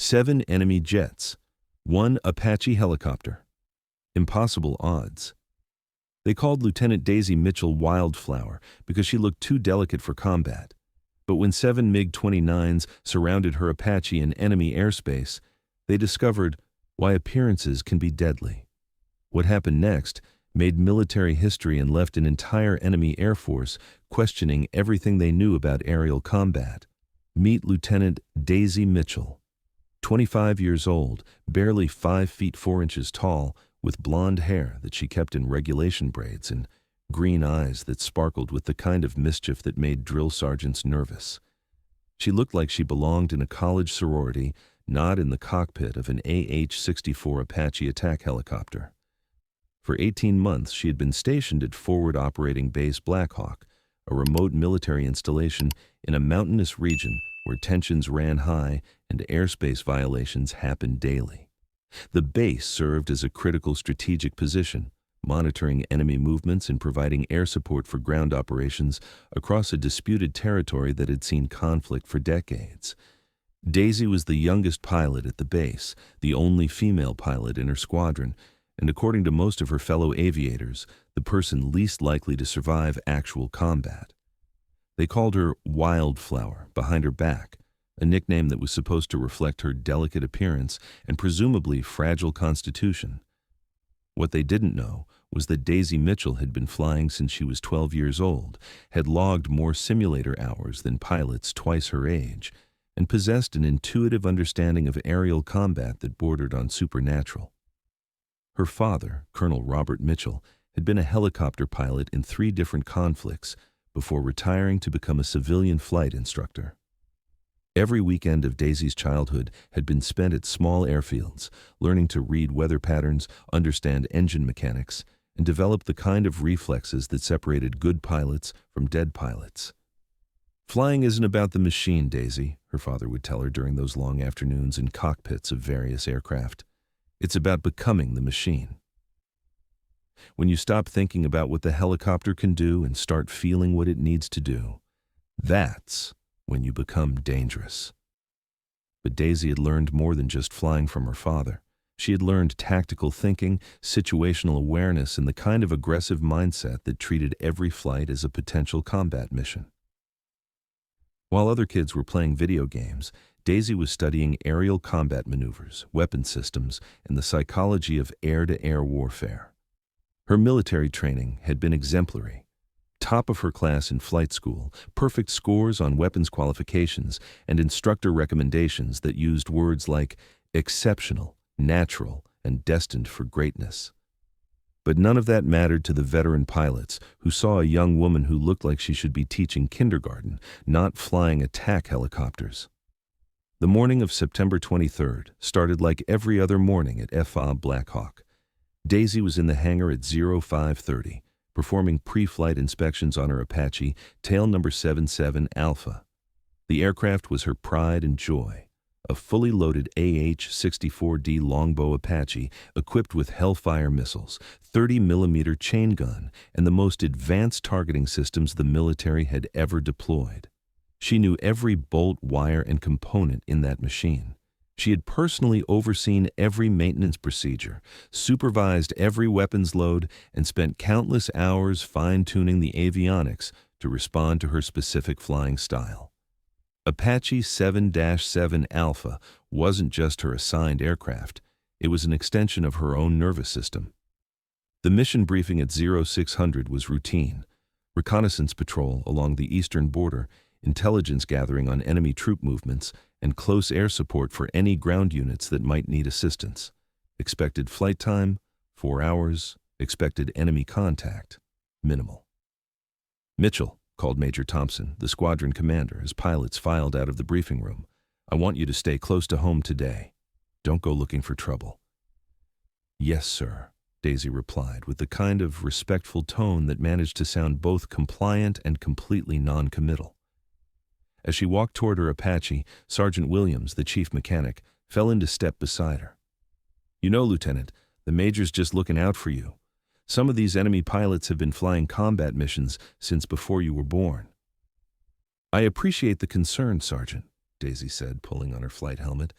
7 enemy jets, 1 Apache helicopter. Impossible odds. They called Lieutenant Daisy Mitchell Wildflower because she looked too delicate for combat. But when 7 MiG-29s surrounded her Apache in enemy airspace, they discovered why appearances can be deadly. What happened next made military history and left an entire enemy air force questioning everything they knew about aerial combat. Meet Lieutenant Daisy Mitchell. 25 years old, barely 5 feet 4 inches tall, with blonde hair that she kept in regulation braids and green eyes that sparkled with the kind of mischief that made drill sergeants nervous. She looked like she belonged in a college sorority, not in the cockpit of an AH-64 Apache attack helicopter. For 18 months, she had been stationed at Forward Operating Base Blackhawk, a remote military installation in a mountainous region where tensions ran high and airspace violations happened daily. The base served as a critical strategic position, monitoring enemy movements and providing air support for ground operations across a disputed territory that had seen conflict for decades. Daisy was the youngest pilot at the base, the only female pilot in her squadron, and according to most of her fellow aviators, the person least likely to survive actual combat. They called her Wildflower behind her back, a nickname that was supposed to reflect her delicate appearance and presumably fragile constitution. What they didn't know was that Daisy Mitchell had been flying since she was 12 years old, had logged more simulator hours than pilots twice her age, and possessed an intuitive understanding of aerial combat that bordered on supernatural. Her father, Colonel Robert Mitchell, had been a helicopter pilot in 3 different conflicts before retiring to become a civilian flight instructor. Every weekend of Daisy's childhood had been spent at small airfields, learning to read weather patterns, understand engine mechanics, and develop the kind of reflexes that separated good pilots from dead pilots. "Flying isn't about the machine, Daisy," her father would tell her during those long afternoons in cockpits of various aircraft. "It's about becoming the machine. When you stop thinking about what the helicopter can do and start feeling what it needs to do, that's when you become dangerous." But Daisy had learned more than just flying from her father. She had learned tactical thinking, situational awareness, and the kind of aggressive mindset that treated every flight as a potential combat mission. While other kids were playing video games, Daisy was studying aerial combat maneuvers, weapon systems, and the psychology of air-to-air warfare. Her military training had been exemplary. Top of her class in flight school, perfect scores on weapons qualifications, and instructor recommendations that used words like exceptional, natural, and destined for greatness. But none of that mattered to the veteran pilots who saw a young woman who looked like she should be teaching kindergarten, not flying attack helicopters. The morning of September 23rd started like every other morning at FA Blackhawk. Daisy was in the hangar at 0530, performing pre-flight inspections on her Apache, tail number 77 Alpha. The aircraft was her pride and joy, a fully loaded AH-64D longbow Apache equipped with Hellfire missiles, 30mm chain gun, and the most advanced targeting systems the military had ever deployed. She knew every bolt, wire, and component in that machine. She had personally overseen every maintenance procedure, supervised every weapons load, and spent countless hours fine-tuning the avionics to respond to her specific flying style. Apache 7-7 Alpha wasn't just her assigned aircraft, it was an extension of her own nervous system. The mission briefing at 0600 was routine: reconnaissance patrol along the eastern border, intelligence gathering on enemy troop movements, and close air support for any ground units that might need assistance. Expected flight time, 4 hours. Expected enemy contact, minimal. "Mitchell," called Major Thompson, the squadron commander, as pilots filed out of the briefing room, "I want you to stay close to home today. Don't go looking for trouble." "Yes, sir," Daisy replied, with the kind of respectful tone that managed to sound both compliant and completely non-committal. As she walked toward her Apache, Sergeant Williams, the chief mechanic, fell into step beside her. "You know, Lieutenant, the Major's just looking out for you. Some of these enemy pilots have been flying combat missions since before you were born." "I appreciate the concern, Sergeant," Daisy said, pulling on her flight helmet,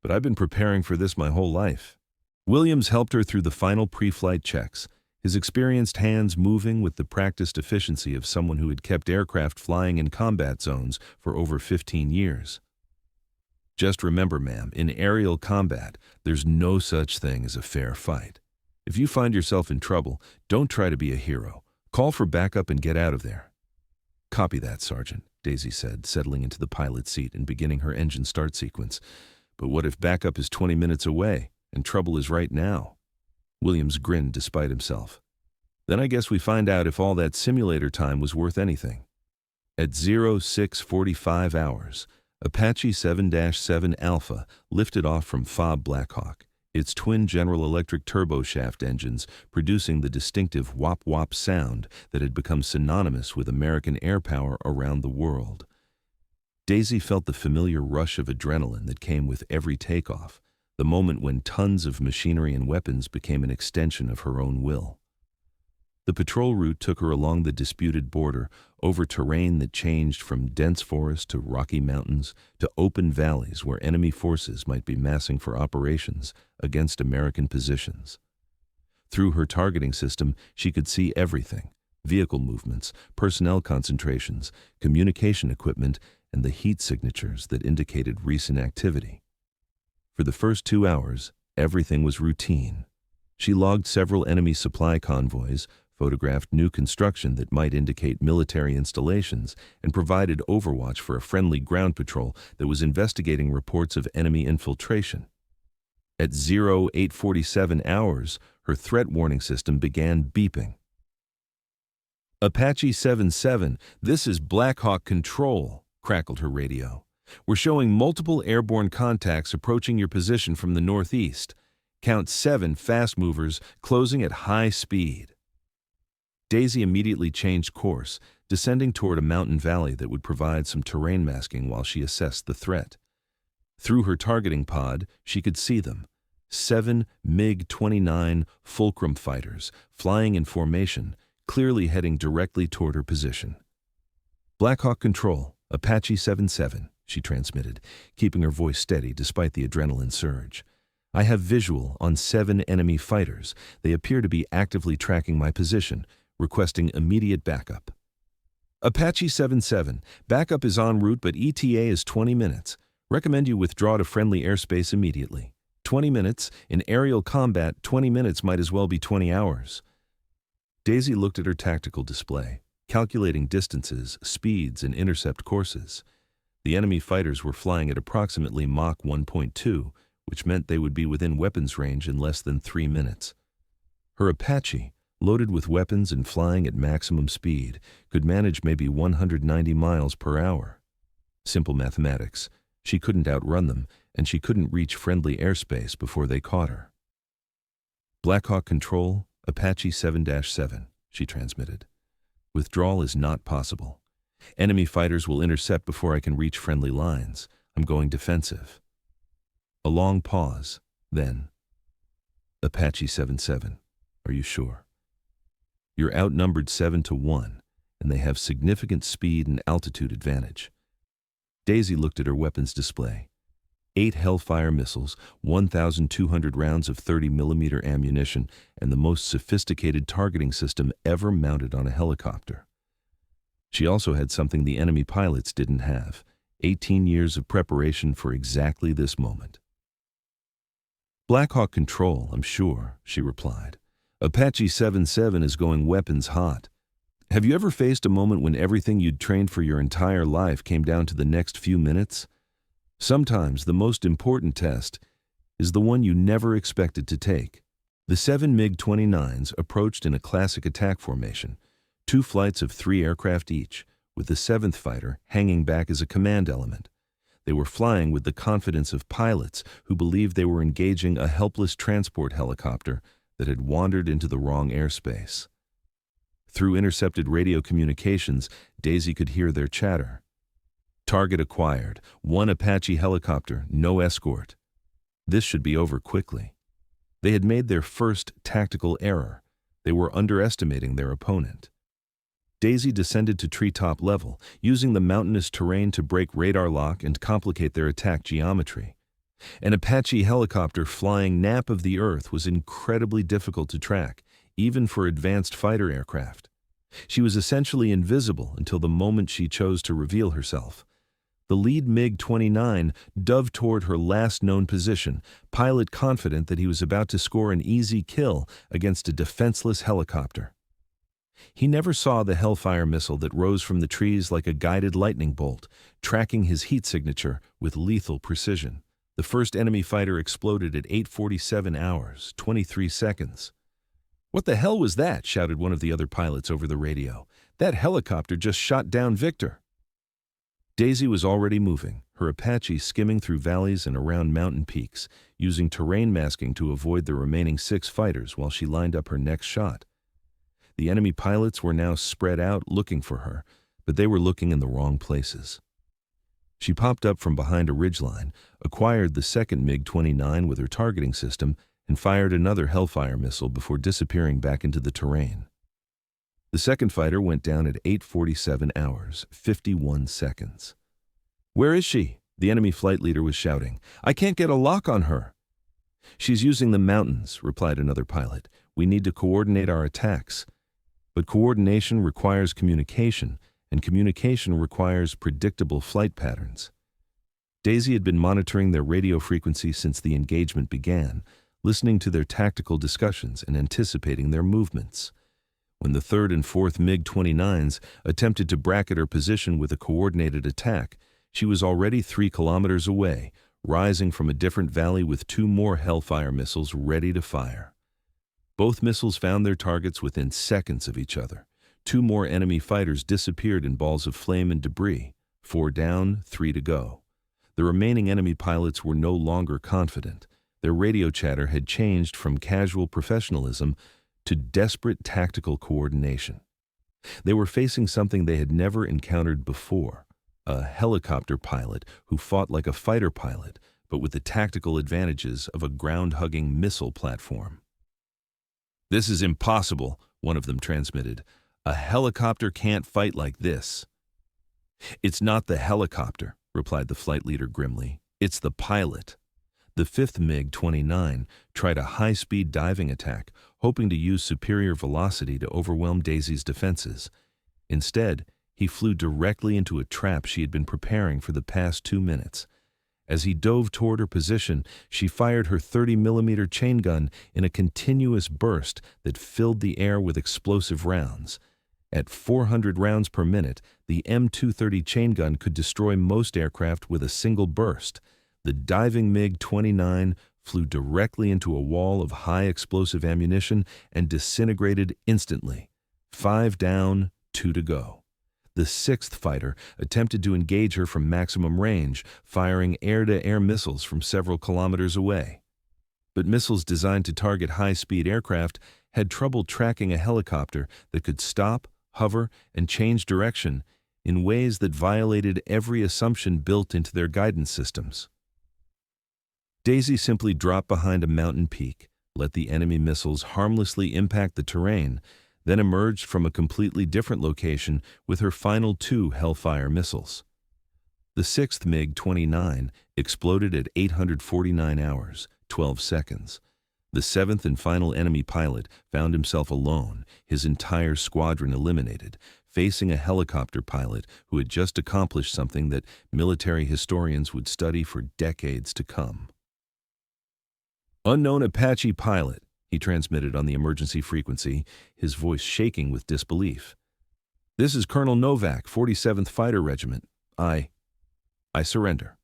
but I've been preparing for this my whole life. Williams helped her through the final pre-flight checks, his experienced hands moving with the practiced efficiency of someone who had kept aircraft flying in combat zones for over 15 years. Just remember, ma'am, in aerial combat, there's no such thing as a fair fight. If you find yourself in trouble, don't try to be a hero. Call for backup and get out of there. Copy that, Sergeant, Daisy said, settling into the pilot's seat and beginning her engine start sequence. But what if backup is 20 minutes away and trouble is right now? Williams grinned despite himself. Then I guess we find out if all that simulator time was worth anything. At 0645 hours, Apache 7-7 Alpha lifted off from FOB Blackhawk, its twin General Electric turboshaft engines producing the distinctive whop-whop sound that had become synonymous with American air power around the world. Daisy felt the familiar rush of adrenaline that came with every takeoff, the moment when tons of machinery and weapons became an extension of her own will. The patrol route took her along the disputed border, over terrain that changed from dense forest to rocky mountains to open valleys where enemy forces might be massing for operations against American positions. Through her targeting system, she could see everything: vehicle movements, personnel concentrations, communication equipment, and the heat signatures that indicated recent activity. For the first 2 hours, everything was routine. She logged several enemy supply convoys, photographed new construction that might indicate military installations, and provided overwatch for a friendly ground patrol that was investigating reports of enemy infiltration. At 0847 hours, her threat warning system began beeping. Apache 7-7, this is Blackhawk Control, crackled her radio. We're showing multiple airborne contacts approaching your position from the northeast. Count 7 fast movers closing at high speed. Daisy immediately changed course, descending toward a mountain valley that would provide some terrain masking while she assessed the threat. Through her targeting pod, she could see them: 7 MiG-29 Fulcrum fighters, flying in formation, clearly heading directly toward her position. Blackhawk Control, Apache 7-7, she transmitted, keeping her voice steady despite the adrenaline surge. I have visual on 7 enemy fighters. They appear to be actively tracking my position, requesting immediate backup. Apache 7-7, backup is en route but ETA is 20 minutes. Recommend you withdraw to friendly airspace immediately. 20 minutes? In aerial combat, 20 minutes might as well be 20 hours. Daisy looked at her tactical display, calculating distances, speeds, and intercept courses. The enemy fighters were flying at approximately Mach 1.2, which meant they would be within weapons range in less than 3 minutes. Her Apache, loaded with weapons and flying at maximum speed, could manage maybe 190 miles per hour. Simple mathematics. She couldn't outrun them, and she couldn't reach friendly airspace before they caught her. Blackhawk Control, Apache 7-7, she transmitted. Withdrawal is not possible. Enemy fighters will intercept before I can reach friendly lines. I'm going defensive. A long pause, then. Apache 7-7, are you sure? You're outnumbered 7-1, and they have significant speed and altitude advantage. Daisy looked at her weapons display. 8 Hellfire missiles, 1,200 rounds of 30mm ammunition, and the most sophisticated targeting system ever mounted on a helicopter. She also had something the enemy pilots didn't have: 18 years of preparation for exactly this moment. Blackhawk Control, I'm sure, she replied. Apache 7-7 is going weapons hot. Have you ever faced a moment when everything you'd trained for your entire life came down to the next few minutes? Sometimes the most important test is the one you never expected to take. The 7 MiG-29s approached in a classic attack formation, 2 flights of 3 aircraft each, with the 7th fighter hanging back as a command element. They were flying with the confidence of pilots who believed they were engaging a helpless transport helicopter that had wandered into the wrong airspace. Through intercepted radio communications, Daisy could hear their chatter. Target acquired. 1 Apache helicopter, no escort. This should be over quickly. They had made their first tactical error. They were underestimating their opponent. Daisy descended to treetop level, using the mountainous terrain to break radar lock and complicate their attack geometry. An Apache helicopter flying nap of the Earth was incredibly difficult to track, even for advanced fighter aircraft. She was essentially invisible until the moment she chose to reveal herself. The lead MiG-29 dove toward her last known position, pilot confident that he was about to score an easy kill against a defenseless helicopter. He never saw the Hellfire missile that rose from the trees like a guided lightning bolt, tracking his heat signature with lethal precision. The first enemy fighter exploded at 8:47 hours, 23 seconds. "What the hell was that?" shouted one of the other pilots over the radio. "That helicopter just shot down Victor." Daisy was already moving, her Apache skimming through valleys and around mountain peaks, using terrain masking to avoid the remaining 6 fighters while she lined up her next shot. The enemy pilots were now spread out looking for her, but they were looking in the wrong places. She popped up from behind a ridgeline, acquired the second MiG-29 with her targeting system, and fired another Hellfire missile before disappearing back into the terrain. The second fighter went down at 8:47 hours, 51 seconds. "Where is she?" the enemy flight leader was shouting. "I can't get a lock on her." "She's using the mountains," replied another pilot. "We need to coordinate our attacks." But coordination requires communication, and communication requires predictable flight patterns. Daisy had been monitoring their radio frequency since the engagement began, listening to their tactical discussions and anticipating their movements. When the third and fourth MiG-29s attempted to bracket her position with a coordinated attack, she was already 3 kilometers away, rising from a different valley with 2 more Hellfire missiles ready to fire. Both missiles found their targets within seconds of each other. 2 more enemy fighters disappeared in balls of flame and debris. 4 down, 3 to go. The remaining enemy pilots were no longer confident. Their radio chatter had changed from casual professionalism to desperate tactical coordination. They were facing something they had never encountered before, a helicopter pilot who fought like a fighter pilot, but with the tactical advantages of a ground-hugging missile platform. "This is impossible," one of them transmitted. "A helicopter can't fight like this." "It's not the helicopter," replied the flight leader grimly. "It's the pilot." The fifth MiG-29 tried a high-speed diving attack, hoping to use superior velocity to overwhelm Daisy's defenses. Instead, he flew directly into a trap she had been preparing for the past 2 minutes. As he dove toward her position, she fired her 30mm chain gun in a continuous burst that filled the air with explosive rounds. At 400 rounds per minute, the M230 chain gun could destroy most aircraft with a single burst. The diving MiG-29 flew directly into a wall of high explosive ammunition and disintegrated instantly. 5 down, 2 to go. The 6th fighter attempted to engage her from maximum range, firing air-to-air missiles from several kilometers away. But missiles designed to target high-speed aircraft had trouble tracking a helicopter that could stop, hover, and change direction in ways that violated every assumption built into their guidance systems. Daisy simply dropped behind a mountain peak, let the enemy missiles harmlessly impact the terrain, then emerged from a completely different location with her final 2 Hellfire missiles. The 6th MiG-29 exploded at 849 hours, 12 seconds. The 7th and final enemy pilot found himself alone, his entire squadron eliminated, facing a helicopter pilot who had just accomplished something that military historians would study for decades to come. "Unknown Apache pilot," he transmitted on the emergency frequency, his voice shaking with disbelief. "This is Colonel Novak, 47th Fighter Regiment. I surrender."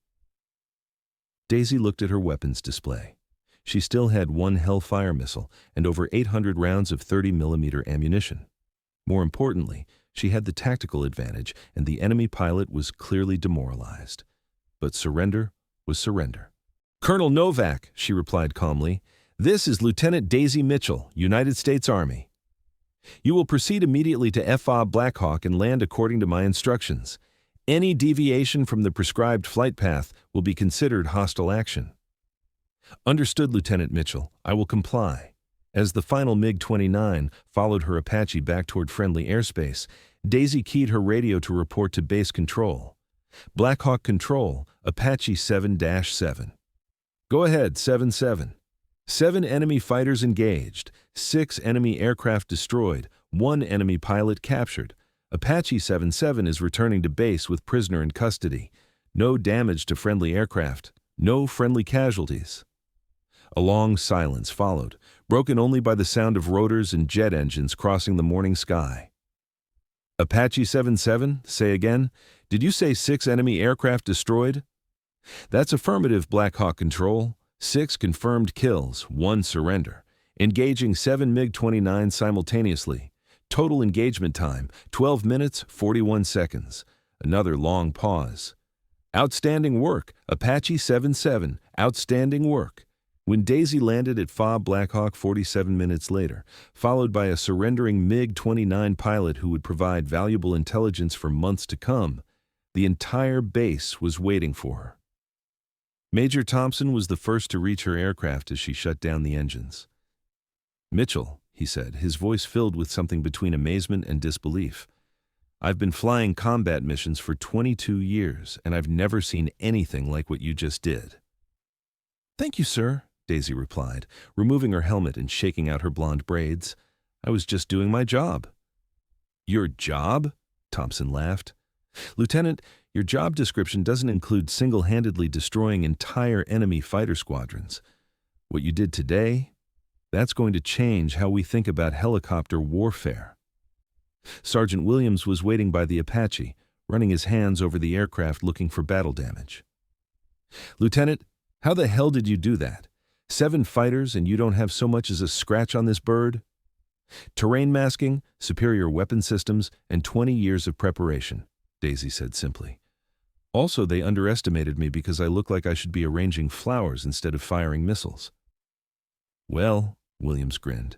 Daisy looked at her weapons display. She still had 1 Hellfire missile and over 800 rounds of 30mm ammunition. More importantly, she had the tactical advantage, and the enemy pilot was clearly demoralized. But surrender was surrender. "Colonel Novak," she replied calmly, "this is Lieutenant Daisy Mitchell, United States Army. You will proceed immediately to FA Blackhawk and land according to my instructions. Any deviation from the prescribed flight path will be considered hostile action." "Understood, Lieutenant Mitchell. I will comply." As the final MiG-29 followed her Apache back toward friendly airspace, Daisy keyed her radio to report to base control. "Blackhawk control, Apache 7-7. Go ahead, 7-7. 7 enemy fighters engaged, 6 enemy aircraft destroyed, 1 enemy pilot captured. Apache 7-7 is returning to base with prisoner in custody. No damage to friendly aircraft, no friendly casualties. A long silence followed, broken only by the sound of rotors and jet engines crossing the morning sky. Apache 7-7, say again, did you say 6 enemy aircraft destroyed? That's affirmative, Black Hawk Control. 6 confirmed kills, 1 surrender. Engaging 7 MiG-29 simultaneously. Total engagement time, 12 minutes, 41 seconds. Another long pause. Outstanding work, Apache 7-7, outstanding work. When Daisy landed at FOB Black Hawk 47 minutes later, followed by a surrendering MiG-29 pilot who would provide valuable intelligence for months to come, the entire base was waiting for her. Major Thompson was the first to reach her aircraft as she shut down the engines. "Mitchell," he said, his voice filled with something between amazement and disbelief. "I've been flying combat missions for 22 years, and I've never seen anything like what you just did." "Thank you, sir," Daisy replied, removing her helmet and shaking out her blonde braids. "I was just doing my job." "Your job?" Thompson laughed. "Lieutenant, your job description doesn't include single-handedly destroying entire enemy fighter squadrons. What you did today, that's going to change how we think about helicopter warfare." Sergeant Williams was waiting by the Apache, running his hands over the aircraft looking for battle damage. "Lieutenant, how the hell did you do that? 7 fighters and you don't have so much as a scratch on this bird?" "Terrain masking, superior weapon systems, and 20 years of preparation," Daisy said simply. "Also, they underestimated me because I look like I should be arranging flowers instead of firing missiles." "Well," Williams grinned,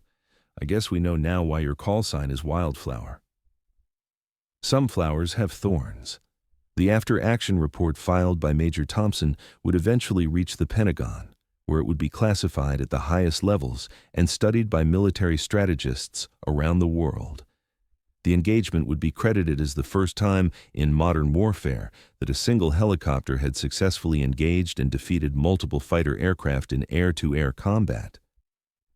"I guess we know now why your call sign is Wildflower." Some flowers have thorns. The after-action report filed by Major Thompson would eventually reach the Pentagon, where it would be classified at the highest levels and studied by military strategists around the world. The engagement would be credited as the first time in modern warfare that a single helicopter had successfully engaged and defeated multiple fighter aircraft in air-to-air combat.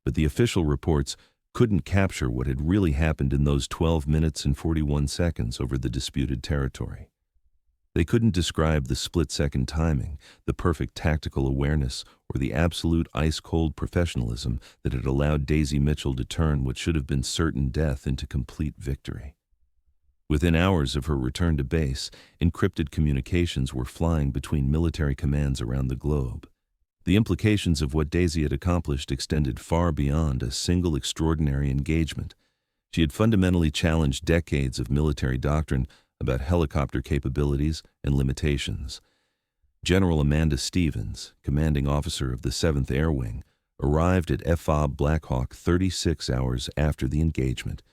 But the official reports couldn't capture what had really happened in those 12 minutes and 41 seconds over the disputed territory. They couldn't describe the split-second timing, the perfect tactical awareness, or the absolute ice-cold professionalism that had allowed Daisy Mitchell to turn what should have been certain death into complete victory. Within hours of her return to base, encrypted communications were flying between military commands around the globe. The implications of what Daisy had accomplished extended far beyond a single extraordinary engagement. She had fundamentally challenged decades of military doctrine about helicopter capabilities and limitations. General Amanda Stevens, commanding officer of the 7th Air Wing, arrived at FOB Black Hawk 36 hours after the engagement.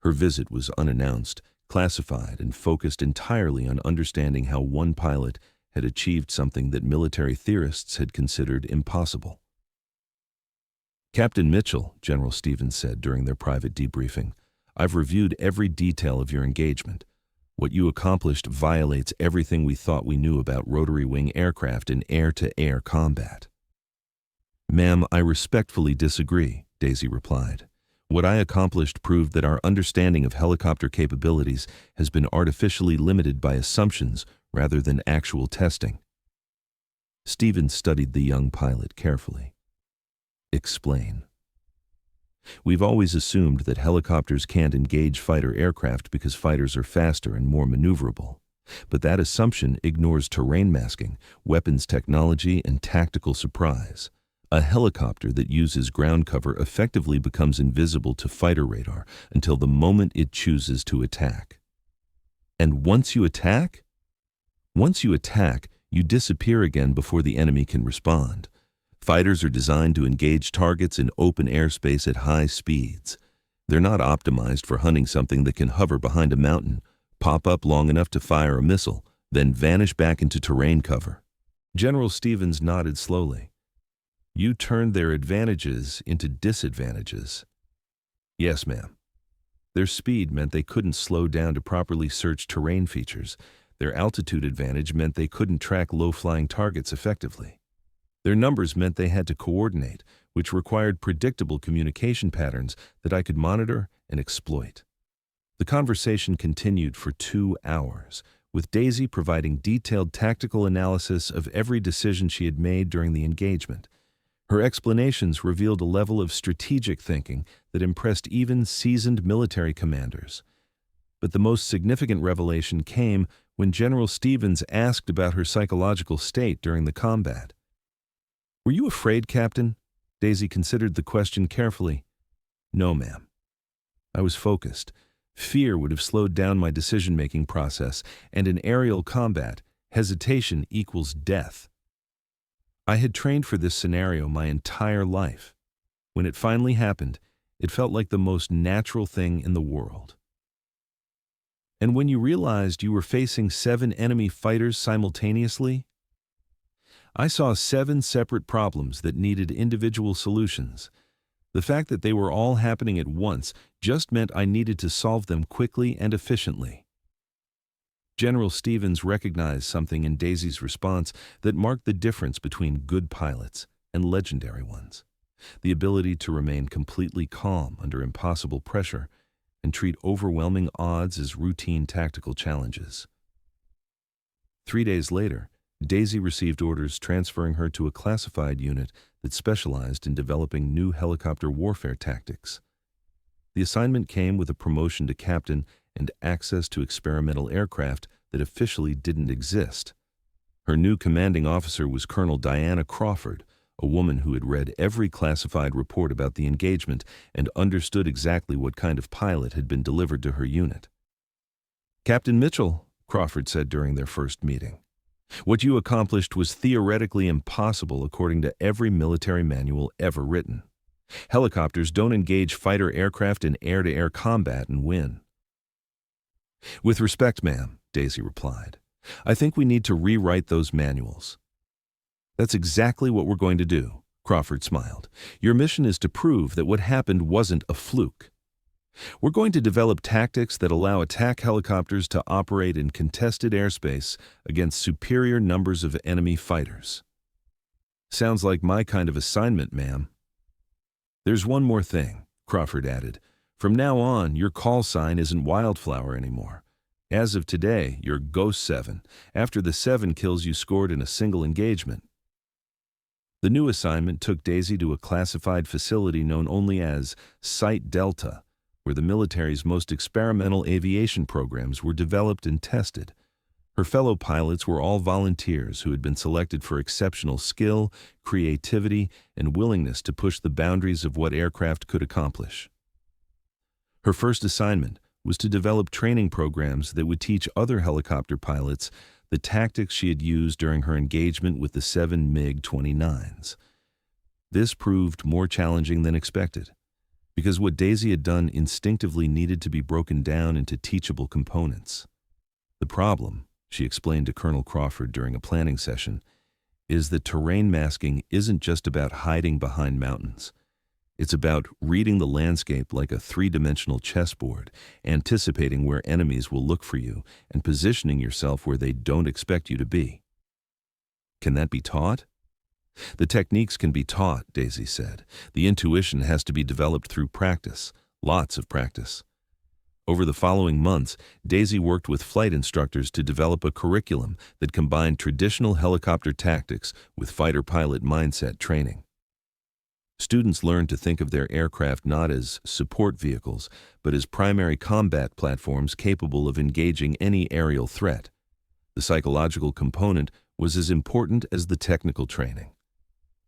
Her visit was unannounced, classified, and focused entirely on understanding how one pilot had achieved something that military theorists had considered impossible. "Captain Mitchell," General Stevens said during their private debriefing, "I've reviewed every detail of your engagement. What you accomplished violates everything we thought we knew about rotary wing aircraft in air-to-air combat." "Ma'am, I respectfully disagree," Daisy replied. "What I accomplished proved that our understanding of helicopter capabilities has been artificially limited by assumptions rather than actual testing." Stevens studied the young pilot carefully. "Explain." "We've always assumed that helicopters can't engage fighter aircraft because fighters are faster and more maneuverable. But that assumption ignores terrain masking, weapons technology, and tactical surprise. A helicopter that uses ground cover effectively becomes invisible to fighter radar until the moment it chooses to attack. And once you attack? Once you attack, you disappear again before the enemy can respond. Fighters are designed to engage targets in open airspace at high speeds. They're not optimized for hunting something that can hover behind a mountain, pop up long enough to fire a missile, then vanish back into terrain cover." General Stevens nodded slowly. "You turned their advantages into disadvantages." "Yes, ma'am. Their speed meant they couldn't slow down to properly search terrain features. Their altitude advantage meant they couldn't track low-flying targets effectively. Their numbers meant they had to coordinate, which required predictable communication patterns that I could monitor and exploit. The conversation continued for 2 hours, with Daisy providing detailed tactical analysis of every decision she had made during the engagement. Her explanations revealed a level of strategic thinking that impressed even seasoned military commanders. But the most significant revelation came when General Stevens asked about her psychological state during the combat. "Were you afraid, Captain?" Daisy considered the question carefully. "No, ma'am. I was focused. Fear would have slowed down my decision-making process, and in aerial combat, hesitation equals death. I had trained for this scenario my entire life. When it finally happened, it felt like the most natural thing in the world." "And when you realized you were facing 7 enemy fighters simultaneously?" "I saw 7 separate problems that needed individual solutions. The fact that they were all happening at once just meant I needed to solve them quickly and efficiently." General Stevens recognized something in Daisy's response that marked the difference between good pilots and legendary ones: the ability to remain completely calm under impossible pressure and treat overwhelming odds as routine tactical challenges. 3 days later, Daisy received orders transferring her to a classified unit that specialized in developing new helicopter warfare tactics. The assignment came with a promotion to captain and access to experimental aircraft that officially didn't exist. Her new commanding officer was Colonel Diana Crawford, a woman who had read every classified report about the engagement and understood exactly what kind of pilot had been delivered to her unit. "Captain Mitchell," Crawford said during their first meeting, "what you accomplished was theoretically impossible according to every military manual ever written. Helicopters don't engage fighter aircraft in air-to-air combat and win." "With respect, ma'am," Daisy replied, "I think we need to rewrite those manuals." "That's exactly what we're going to do," Crawford smiled. "Your mission is to prove that what happened wasn't a fluke. We're going to develop tactics that allow attack helicopters to operate in contested airspace against superior numbers of enemy fighters." "Sounds like my kind of assignment, ma'am." "There's one more thing," Crawford added. "From now on, your call sign isn't Wildflower anymore. As of today, you're Ghost 7, after the 7 kills you scored in a single engagement." The new assignment took Daisy to a classified facility known only as Site Delta, where the military's most experimental aviation programs were developed and tested. Her fellow pilots were all volunteers who had been selected for exceptional skill, creativity, and willingness to push the boundaries of what aircraft could accomplish. Her first assignment was to develop training programs that would teach other helicopter pilots the tactics she had used during her engagement with the 7 MiG-29s. This proved more challenging than expected, because what Daisy had done instinctively needed to be broken down into teachable components. "The problem," she explained to Colonel Crawford during a planning session, "is that terrain masking isn't just about hiding behind mountains. It's about reading the landscape like a 3-dimensional chessboard, anticipating where enemies will look for you, and positioning yourself where they don't expect you to be." "Can that be taught?" "The techniques can be taught," Daisy said. "The intuition has to be developed through practice, lots of practice." Over the following months, Daisy worked with flight instructors to develop a curriculum that combined traditional helicopter tactics with fighter pilot mindset training. Students learned to think of their aircraft not as support vehicles, but as primary combat platforms capable of engaging any aerial threat. The psychological component was as important as the technical training.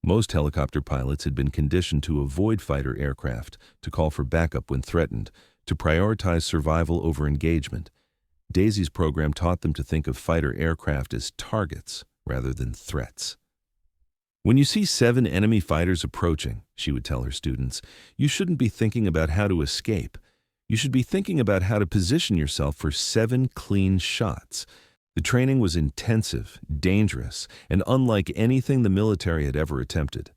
Most helicopter pilots had been conditioned to avoid fighter aircraft, to call for backup when threatened, to prioritize survival over engagement. Daisy's program taught them to think of fighter aircraft as targets rather than threats. "When you see 7 enemy fighters approaching," she would tell her students, "you shouldn't be thinking about how to escape. You should be thinking about how to position yourself for 7 clean shots." The training was intensive, dangerous, and unlike anything the military had ever attempted.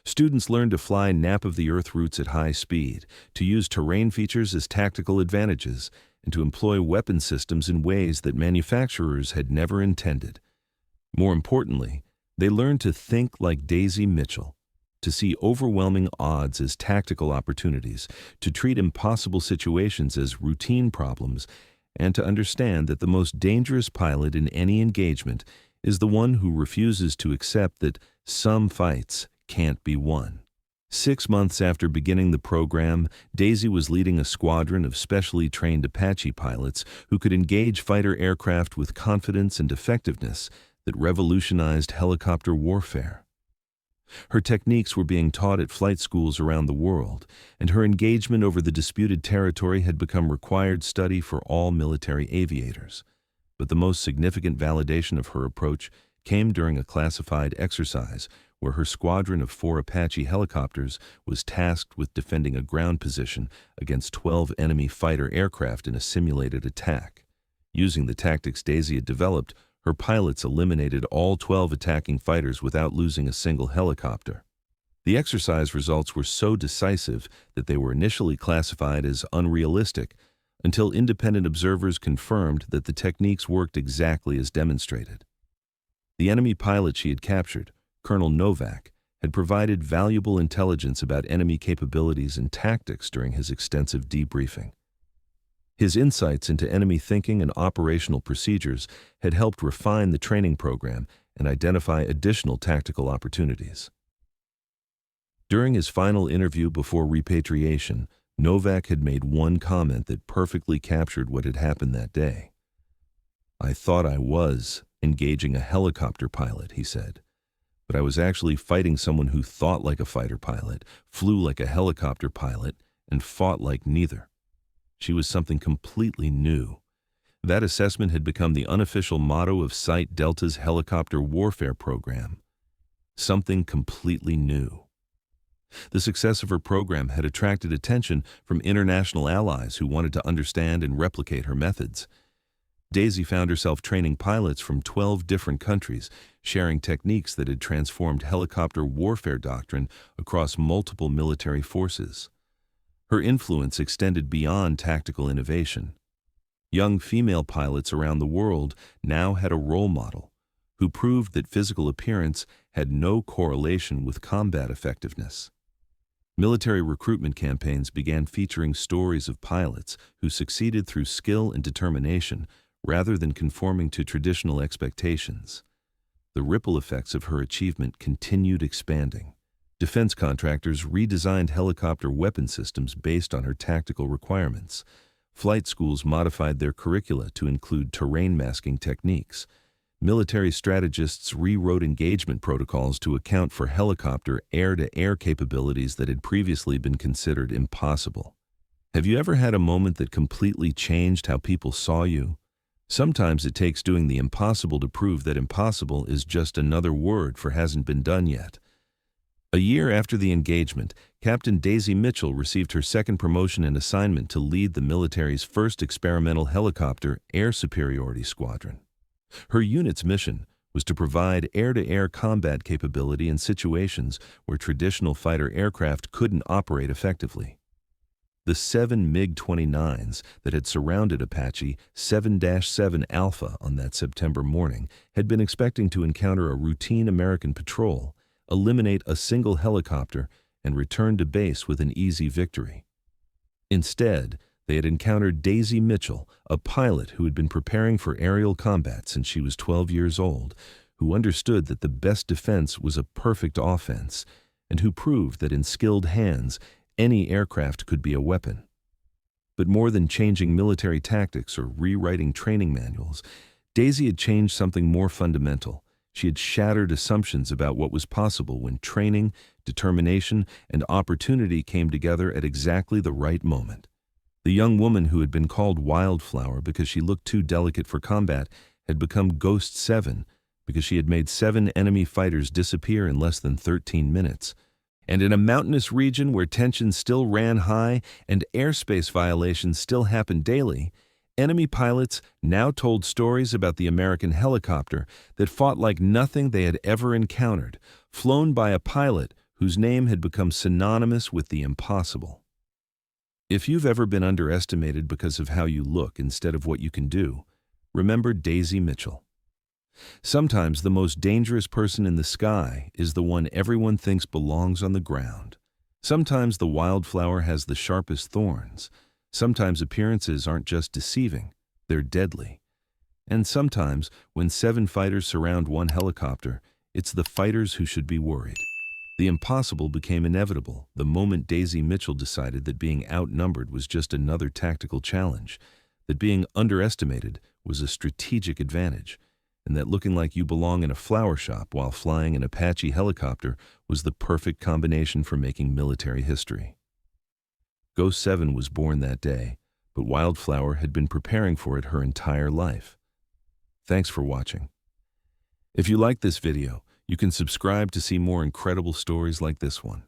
Students learned to fly nap-of-the-earth routes at high speed, to use terrain features as tactical advantages, and to employ weapon systems in ways that manufacturers had never intended. More importantly, They learned to think like Daisy Mitchell, to see overwhelming odds as tactical opportunities, to treat impossible situations as routine problems, and to understand that the most dangerous pilot in any engagement is the one who refuses to accept that some fights can't be won. 6 months after beginning the program, Daisy was leading a squadron of specially trained Apache pilots who could engage fighter aircraft with confidence and effectiveness that revolutionized helicopter warfare. Her techniques were being taught at flight schools around the world, and her engagement over the disputed territory had become required study for all military aviators. But the most significant validation of her approach came during a classified exercise where her squadron of 4 Apache helicopters was tasked with defending a ground position against 12 enemy fighter aircraft in a simulated attack. Using the tactics Daisy had developed, her pilots eliminated all 12 attacking fighters without losing a single helicopter. The exercise results were so decisive that they were initially classified as unrealistic until independent observers confirmed that the techniques worked exactly as demonstrated. The enemy pilot she had captured, Colonel Novak, had provided valuable intelligence about enemy capabilities and tactics during his extensive debriefing. His insights into enemy thinking and operational procedures had helped refine the training program and identify additional tactical opportunities. During his final interview before repatriation, Novak had made one comment that perfectly captured what had happened that day. "I thought I was engaging a helicopter pilot," he said, "but I was actually fighting someone who thought like a fighter pilot, flew like a helicopter pilot, and fought like neither. She was something completely new." That assessment had become the unofficial motto of Site Delta's helicopter warfare program. Something completely new. The success of her program had attracted attention from international allies who wanted to understand and replicate her methods. Daisy found herself training pilots from 12 different countries, sharing techniques that had transformed helicopter warfare doctrine across multiple military forces. Her influence extended beyond tactical innovation. Young female pilots around the world now had a role model who proved that physical appearance had no correlation with combat effectiveness. Military recruitment campaigns began featuring stories of pilots who succeeded through skill and determination rather than conforming to traditional expectations. The ripple effects of her achievement continued expanding. Defense contractors redesigned helicopter weapon systems based on her tactical requirements. Flight schools modified their curricula to include terrain masking techniques. Military strategists rewrote engagement protocols to account for helicopter air-to-air capabilities that had previously been considered impossible. Have you ever had a moment that completely changed how people saw you? Sometimes it takes doing the impossible to prove that impossible is just another word for hasn't been done yet. A year after the engagement, Captain Daisy Mitchell received her second promotion and assignment to lead the military's first experimental helicopter air superiority squadron. Her unit's mission was to provide air-to-air combat capability in situations where traditional fighter aircraft couldn't operate effectively. The 7 MiG-29s that had surrounded Apache 7-7 Alpha on that September morning had been expecting to encounter a routine American patrol, eliminate a single helicopter, and return to base with an easy victory. Instead, they had encountered Daisy Mitchell, a pilot who had been preparing for aerial combat since she was 12 years old, who understood that the best defense was a perfect offense, and who proved that in skilled hands, any aircraft could be a weapon. But more than changing military tactics or rewriting training manuals, Daisy had changed something more fundamental. She had shattered assumptions about what was possible when training, determination, and opportunity came together at exactly the right moment. The young woman who had been called Wildflower because she looked too delicate for combat had become Ghost 7 because she had made 7 enemy fighters disappear in less than 13 minutes. And in a mountainous region where tensions still ran high and airspace violations still happened daily, enemy pilots now told stories about the American helicopter that fought like nothing they had ever encountered, flown by a pilot whose name had become synonymous with the impossible. If you've ever been underestimated because of how you look instead of what you can do, remember Daisy Mitchell. Sometimes the most dangerous person in the sky is the one everyone thinks belongs on the ground. Sometimes the wildflower has the sharpest thorns. Sometimes appearances aren't just deceiving, they're deadly. And sometimes, when 7 fighters surround one helicopter, it's the fighters who should be worried. The impossible became inevitable the moment Daisy Mitchell decided that being outnumbered was just another tactical challenge, that being underestimated was a strategic advantage, and that looking like you belong in a flower shop while flying an Apache helicopter was the perfect combination for making military history. Ghost 7 was born that day, but Wildflower had been preparing for it her entire life. Thanks for watching. If you like this video, you can subscribe to see more incredible stories like this one.